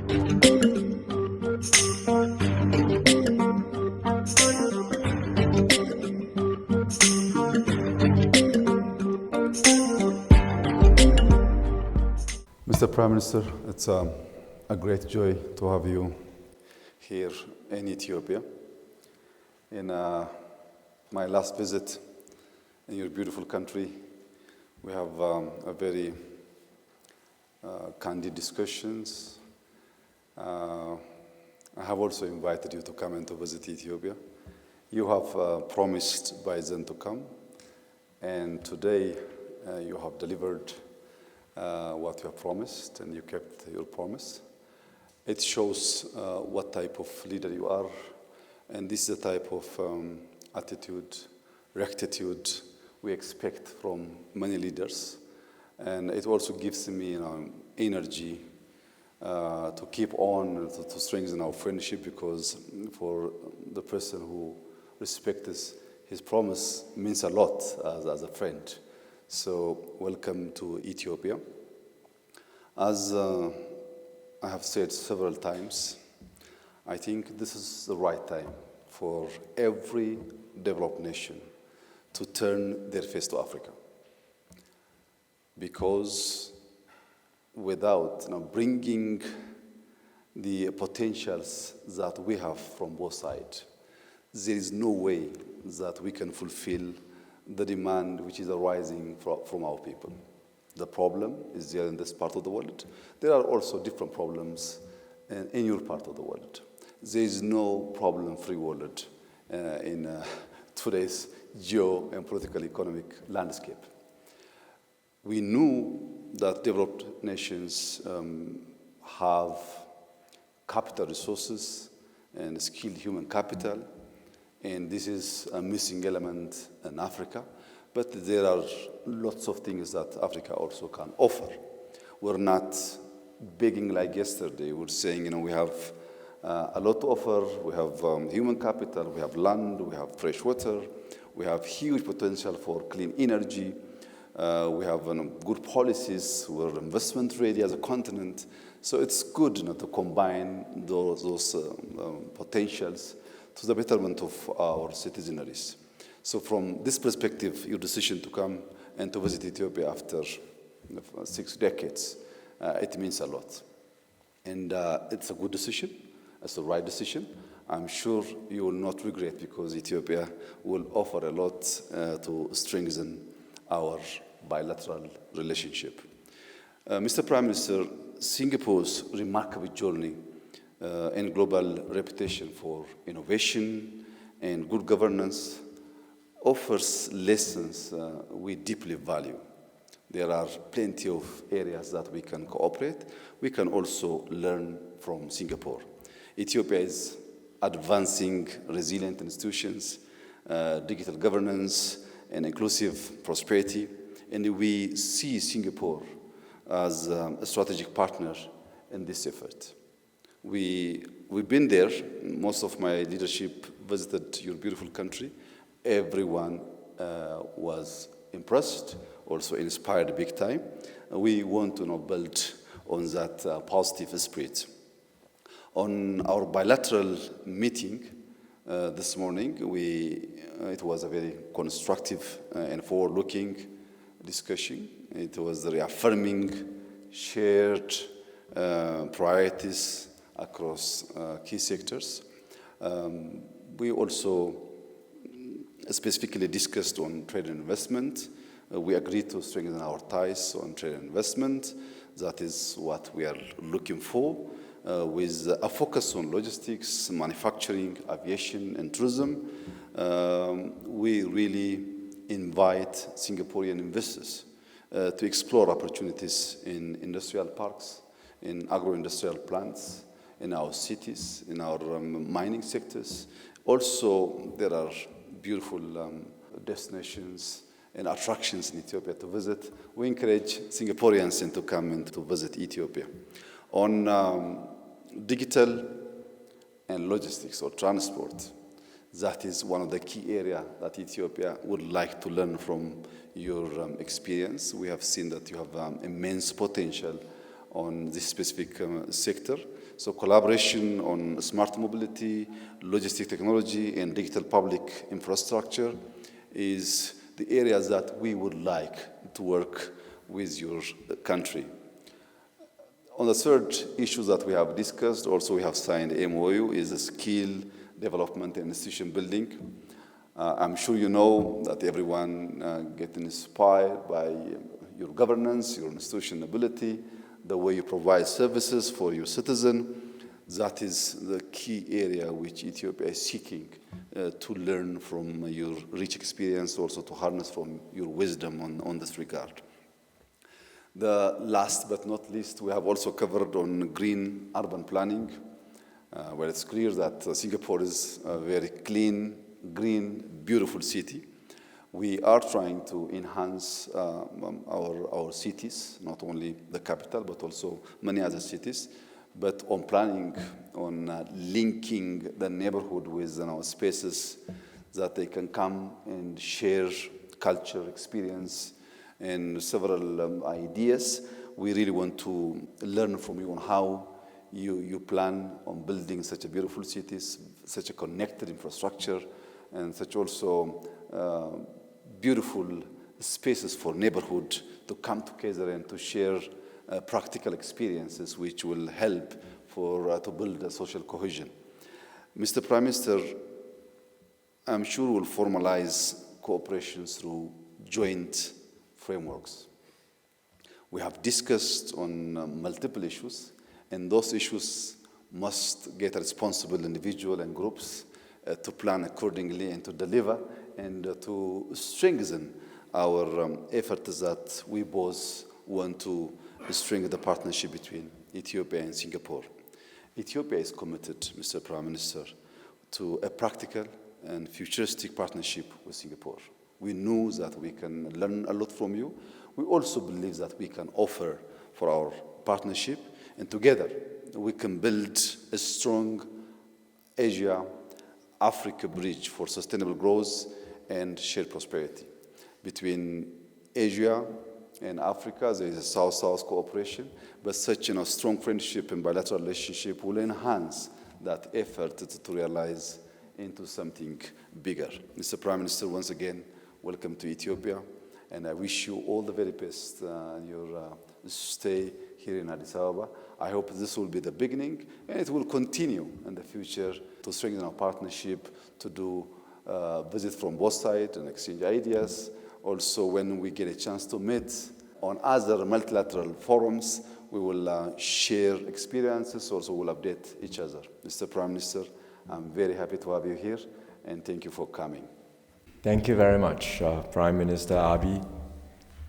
Mr. Prime Minister, it's a great joy to have you here in Ethiopia. In my last visit in your beautiful country, we have a very candid discussions. I have also invited you to come and to visit Ethiopia. You have promised by then to come, and today you have delivered what you have promised, and you kept your promise. It shows what type of leader you are, and this is the type of attitude, rectitude we expect from many leaders. And it also gives me energy to keep on, to strengthen our friendship, because for the person who respects his promise means a lot as a friend. So welcome to Ethiopia. As I have said several times, I think this is the right time for every developed nation to turn their face to Africa. Because without bringing the potentials that we have from both sides, there is no way that we can fulfill the demand which is arising from our people. The problem is there in this part of the world. There are also different problems in your part of the world. There is no problem-free world in today's geo and political economic landscape. We knew that developed nations have capital resources and skilled human capital, and this is a missing element in Africa. But there are lots of things that Africa also can offer. We're not begging like yesterday. We're saying, we have a lot to offer. We have human capital, we have land, we have fresh water, we have huge potential for clean energy. We have good policies. We're investment ready as a continent. So it's good to combine those potentials to the betterment of our citizenry. So from this perspective, your decision to come and to visit Ethiopia after 6 decades, it means a lot. And it's a good decision. It's the right decision. I'm sure you will not regret, because Ethiopia will offer a lot to strengthen our bilateral relationship. Mr. Prime Minister, Singapore's remarkable journey and global reputation for innovation and good governance offers lessons we deeply value. There are plenty of areas that we can cooperate. We can also learn from Singapore. Ethiopia is advancing resilient institutions, digital governance, and inclusive prosperity, and we see Singapore as a strategic partner in this effort. We've been there. Most of my leadership visited your beautiful country. Everyone was impressed, also inspired big time. We want to build on that positive spirit. On our bilateral meeting this morning, it was a very constructive and forward-looking discussion. It was reaffirming shared priorities across key sectors. We also specifically discussed on trade and investment. We agreed to strengthen our ties on trade and investment. That is what we are looking for, with a focus on logistics, manufacturing, aviation, and tourism. We really invite Singaporean investors to explore opportunities in industrial parks, in agro-industrial plants, in our cities, in our mining sectors. Also, there are beautiful destinations and attractions in Ethiopia to visit. We encourage Singaporeans to come and to visit Ethiopia. On digital and logistics or transport, that is one of the key areas that Ethiopia would like to learn from your experience. We have seen that you have immense potential on this specific sector. So collaboration on smart mobility, logistic technology, and digital public infrastructure is the areas that we would like to work with your country. On the third issue that we have discussed, also we have signed MOU, is the skill development and institution building. I'm sure you know that everyone gets inspired by your governance, your institutional ability, the way you provide services for your citizen. That is the key area which Ethiopia is seeking to learn from your rich experience, also to harness from your wisdom on this regard. The last but not least, we have also covered on green urban planning, where it's clear that Singapore is a very clean, green, beautiful city. We are trying to enhance our cities, not only the capital, but also many other cities. But on planning, on linking the neighborhood with spaces that they can come and share culture, experience, and several ideas. We really want to learn from you on how you plan on building such a beautiful cities, such a connected infrastructure, and such also beautiful spaces for neighborhood to come together and to share practical experiences which will help to build a social cohesion. Mr. Prime Minister, I'm sure we'll formalize cooperation through joint frameworks. We have discussed on multiple issues, and those issues must get responsible individuals and groups to plan accordingly and to deliver and to strengthen our efforts that we both want to strengthen the partnership between Ethiopia and Singapore. Ethiopia is committed, Mr. Prime Minister, to a practical and futuristic partnership with Singapore. We know that we can learn a lot from you. We also believe that we can offer for our partnership, and together we can build a strong Asia-Africa bridge for sustainable growth and shared prosperity. Between Asia and Africa, there is a South-South cooperation, but such a strong friendship and bilateral relationship will enhance that effort to realize into something bigger. Mr. Prime Minister, once again, welcome to Ethiopia, and I wish you all the very best in your stay here in Addis Ababa. I hope this will be the beginning, and it will continue in the future to strengthen our partnership, to do visits from both sides and exchange ideas. Also, when we get a chance to meet on other multilateral forums, we will share experiences, also we'll update each other. Mr. Prime Minister, I'm very happy to have you here, and thank you for coming. Thank you very much, Prime Minister Abiy,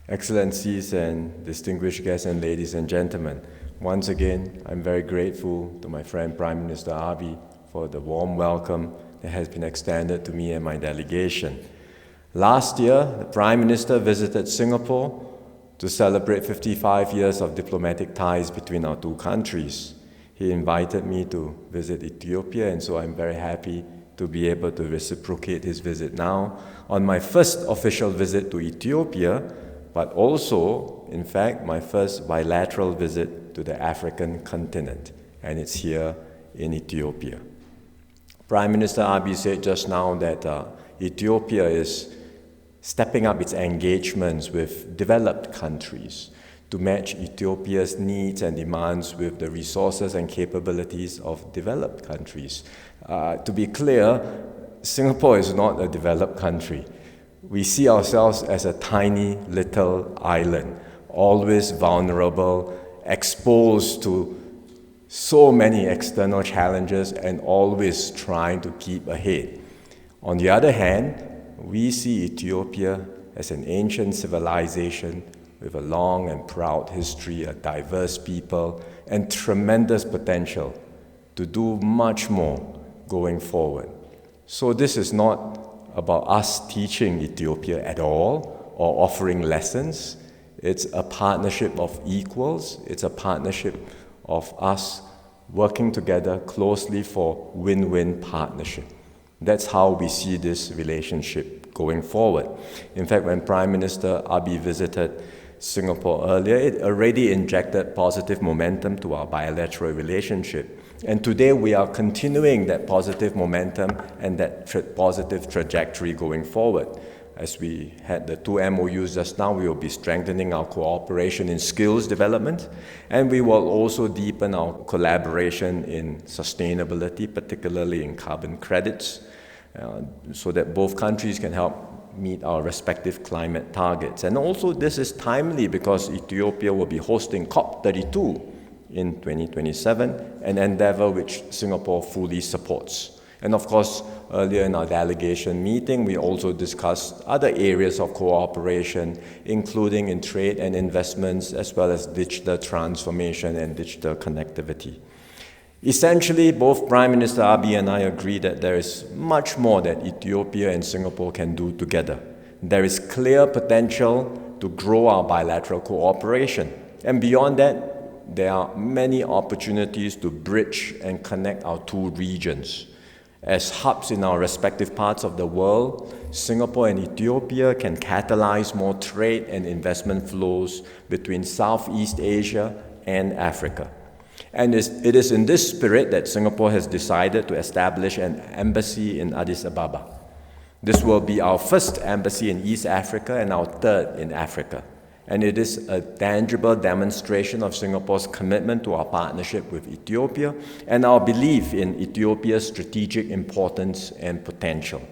Excellencies and distinguished guests and ladies and gentlemen. Once again, I'm very grateful to my friend Prime Minister Abiy for the warm welcome that has been extended to me and my delegation. Last year, the Prime Minister visited Singapore to celebrate 55 years of diplomatic ties between our two countries. He invited me to visit Ethiopia, and so I'm very happy to be able to reciprocate his visit now on my first official visit to Ethiopia, but also, in fact, my first bilateral visit to the African continent, and it's here in Ethiopia. Prime Minister Abiy said just now that Ethiopia is stepping up its engagements with developed countries to match Ethiopia's needs and demands with the resources and capabilities of developed countries. To be clear, Singapore is not a developed country. We see ourselves as a tiny little island, always vulnerable, exposed to so many external challenges and always trying to keep ahead. On the other hand, we see Ethiopia as an ancient civilization with a long and proud history, a diverse people, and tremendous potential to do much more going forward. So this is not about us teaching Ethiopia at all or offering lessons. It's a partnership of equals. It's a partnership of us working together closely for win-win partnership. That's how we see this relationship going forward. In fact, when Prime Minister Abiy visited Singapore earlier, it already injected positive momentum to our bilateral relationship. And today we are continuing that positive momentum and that positive trajectory going forward. As we had the 2 MOUs just now, we will be strengthening our cooperation in skills development, and we will also deepen our collaboration in sustainability, particularly in carbon credits, so that both countries can help meet our respective climate targets. And also this is timely because Ethiopia will be hosting COP32 in 2027, an endeavor which Singapore fully supports. And of course, earlier in our delegation meeting, we also discussed other areas of cooperation, including in trade and investments, as well as digital transformation and digital connectivity. Essentially, both Prime Minister Abiy and I agree that there is much more that Ethiopia and Singapore can do together. There is clear potential to grow our bilateral cooperation. And beyond that, there are many opportunities to bridge and connect our two regions. As hubs in our respective parts of the world, Singapore and Ethiopia can catalyze more trade and investment flows between Southeast Asia and Africa. And it is in this spirit that Singapore has decided to establish an embassy in Addis Ababa. This will be our first embassy in East Africa and our third in Africa. And it is a tangible demonstration of Singapore's commitment to our partnership with Ethiopia and our belief in Ethiopia's strategic importance and potential.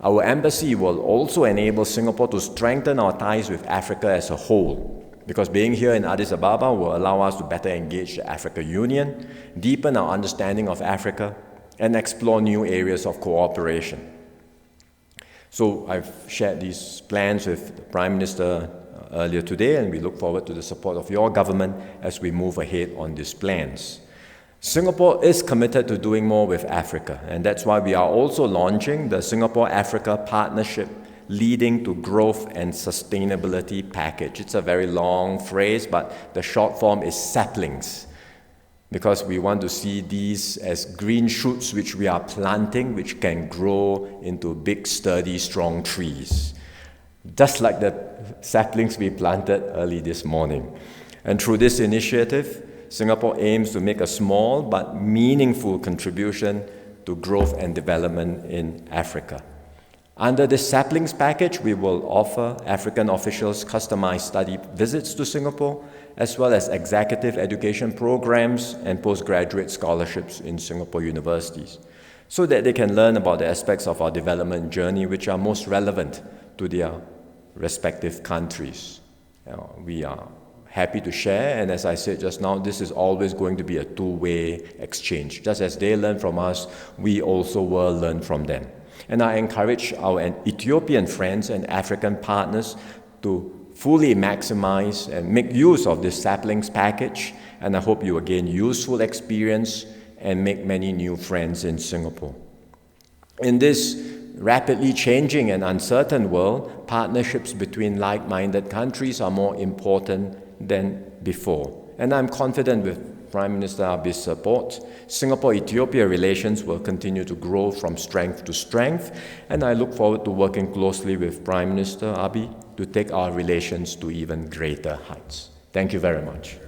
Our embassy will also enable Singapore to strengthen our ties with Africa as a whole, because being here in Addis Ababa will allow us to better engage the Africa Union, deepen our understanding of Africa, and explore new areas of cooperation. So I've shared these plans with the Prime Minister earlier today, and we look forward to the support of your government as we move ahead on these plans. Singapore is committed to doing more with Africa, and that's why we are also launching the Singapore-Africa Partnership Leading to Growth and Sustainability Package. It's a very long phrase, but the short form is saplings, because we want to see these as green shoots which we are planting, which can grow into big, sturdy, strong trees, just like the saplings we planted early this morning. And through this initiative, Singapore aims to make a small but meaningful contribution to growth and development in Africa. Under this saplings package, we will offer African officials customized study visits to Singapore, as well as executive education programs and postgraduate scholarships in Singapore universities, so that they can learn about the aspects of our development journey which are most relevant to their respective countries. We are happy to share, and as I said just now, this is always going to be a two-way exchange. Just as they learn from us, we also will learn from them. And I encourage our Ethiopian friends and African partners to fully maximize and make use of this saplings package, and I hope you will gain useful experience and make many new friends in Singapore. In this rapidly changing and uncertain world, partnerships between like-minded countries are more important than before. And I'm confident with Prime Minister Abiy's support, Singapore-Ethiopia relations will continue to grow from strength to strength, and I look forward to working closely with Prime Minister Abiy to take our relations to even greater heights. Thank you very much.